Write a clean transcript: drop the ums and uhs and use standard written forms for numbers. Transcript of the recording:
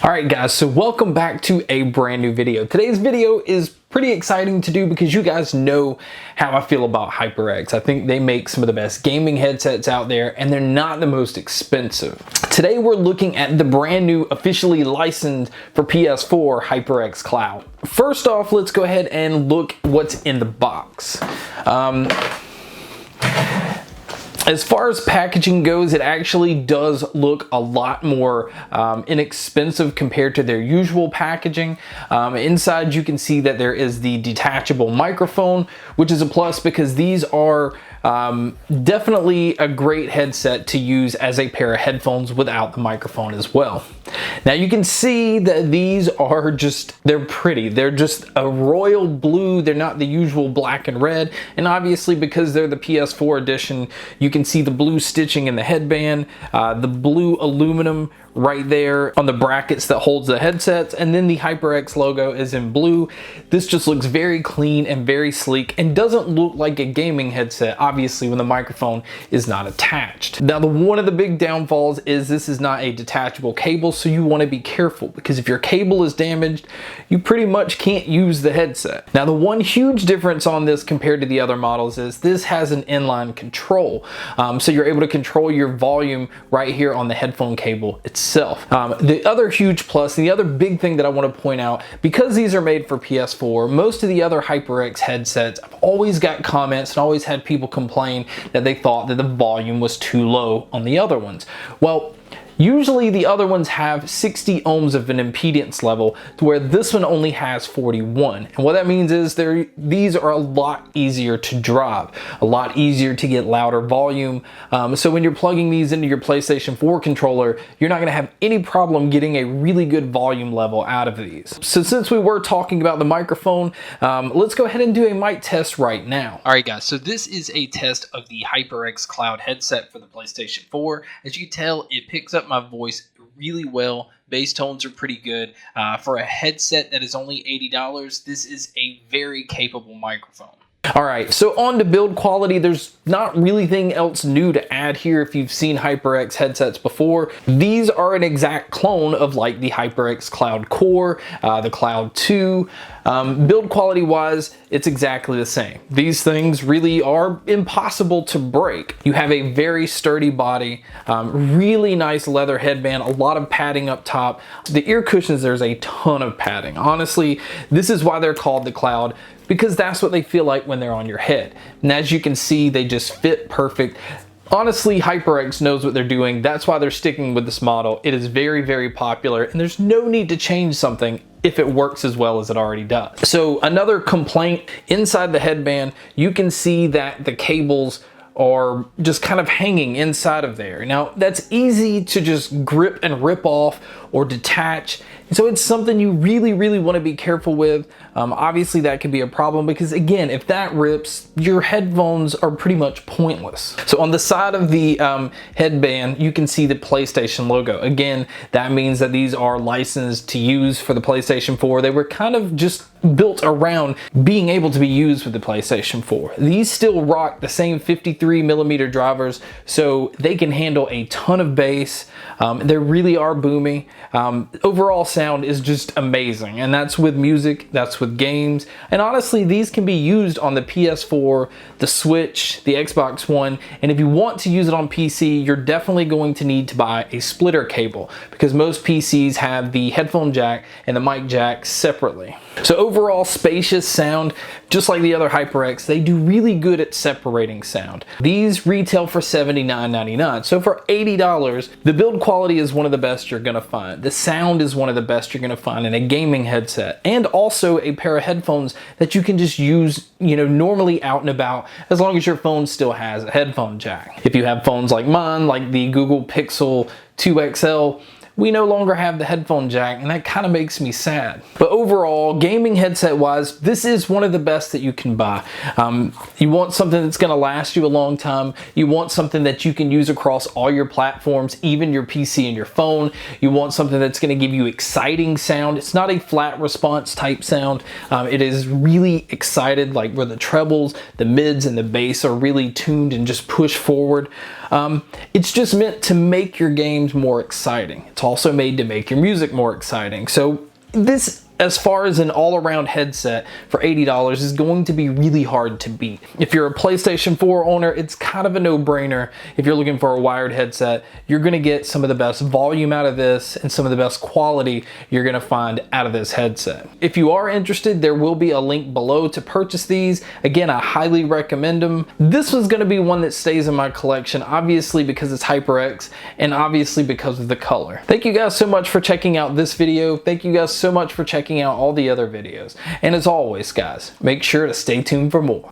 Alright guys, so welcome back to a brand new video. Today's video is pretty exciting to do because you guys know how I feel about HyperX. I think they make some of the best gaming headsets out there and they're not the most expensive. Today we're looking at the brand new officially licensed for PS4 HyperX Cloud. First off, let's go ahead and look what's in the box. As far as packaging goes, it actually does look a lot more inexpensive compared to their usual packaging. Inside you can see that there is the detachable microphone, which is a plus because these are definitely a great headset to use as a pair of headphones without the microphone as well. Now you can see that these are they're pretty. They're just a royal blue. They're not the usual black and red. And obviously because they're the PS4 edition, you can see the blue stitching in the headband, the blue aluminum right there on the brackets that holds the headsets, and then the HyperX logo is in blue. This just looks very clean and very sleek and doesn't look like a gaming headset, obviously, when the microphone is not attached. Now, one of the big downfalls is this is not a detachable cable, so you want to be careful because if your cable is damaged, you pretty much can't use the headset. Now, the one huge difference on this compared to the other models is this has an inline control. So you're able to control your volume right here on the headphone cable itself. The other huge plus, and the other big thing that I want to point out, because these are made for PS4, most of the other HyperX headsets, I've always got comments and always had people complain that they thought that the volume was too low on the other ones. Well, usually the other ones have 60 ohms of an impedance level to where this one only has 41. And what that means is these are a lot easier to drive, a lot easier to get louder volume. So when you're plugging these into your PlayStation 4 controller, you're not gonna have any problem getting a really good volume level out of these. So since we were talking about the microphone, let's go ahead and do a mic test right now. All right guys, so this is a test of the HyperX Cloud headset for the PlayStation 4. As you can tell, it picks up my voice really well. Bass tones are pretty good. For a headset that is only $80, this is a very capable microphone. Alright, so on to build quality. There's not really anything else new to add here if you've seen HyperX headsets before. These are an exact clone of like the HyperX Cloud Core, the Cloud 2. Build quality wise, it's exactly the same. These things really are impossible to break. You have a very sturdy body, really nice leather headband, a lot of padding up top. The ear cushions, there's a ton of padding. Honestly, this is why they're called the Cloud, because that's what they feel like when they're on your head. And as you can see, they just fit perfect. Honestly, HyperX knows what they're doing. That's why they're sticking with this model. It is very, very popular, and there's no need to change something if it works as well as it already does. So another complaint, inside the headband, you can see that the cables are just kind of hanging inside of there. Now, that's easy to just grip and rip off or detach. And so it's something you really, really want to be careful with. Obviously, that could be a problem because, again, if that rips, your headphones are pretty much pointless. So on the side of the headband, you can see the PlayStation logo. Again, that means that these are licensed to use for the PlayStation 4. They were kind of just built around being able to be used with the PlayStation 4. These still rock the same 53mm drivers, so they can handle a ton of bass. They really are boomy. Overall sound is just amazing, and that's with music, that's with games, and honestly, these can be used on the PS4, the Switch, the Xbox One, and if you want to use it on PC, you're definitely going to need to buy a splitter cable because most PCs have the headphone jack and the mic jack separately. So overall, spacious sound, just like the other HyperX, they do really good at separating sound. These retail for $79.99, so for $80, the build quality is one of the best you're gonna find. The sound is one of the best you're gonna find in a gaming headset, and also a pair of headphones that you can just use, normally out and about, as long as your phone still has a headphone jack. If you have phones like mine, like the Google Pixel 2 XL, we no longer have the headphone jack, and that kind of makes me sad. But overall, gaming headset wise, this is one of the best that you can buy. You want something that's gonna last you a long time. You want something that you can use across all your platforms, even your PC and your phone. You want something that's gonna give you exciting sound. It's not a flat response type sound. It is really excited, like where the trebles, the mids, and the bass are really tuned and just push forward. It's just meant to make your games more exciting. It's also made to make your music more exciting. So this, as far as an all-around headset for $80, is going to be really hard to beat. If you're a PlayStation 4 owner, it's kind of a no-brainer. If you're looking for a wired headset, you're gonna get some of the best volume out of this and some of the best quality you're gonna find out of this headset. If you are interested, there will be a link below to purchase these. Again, I highly recommend them. This was gonna be one that stays in my collection, obviously because it's HyperX and obviously because of the color. Thank you guys so much for checking out this video. Thank you guys so much for checking out all the other videos. And as always, guys, make sure to stay tuned for more.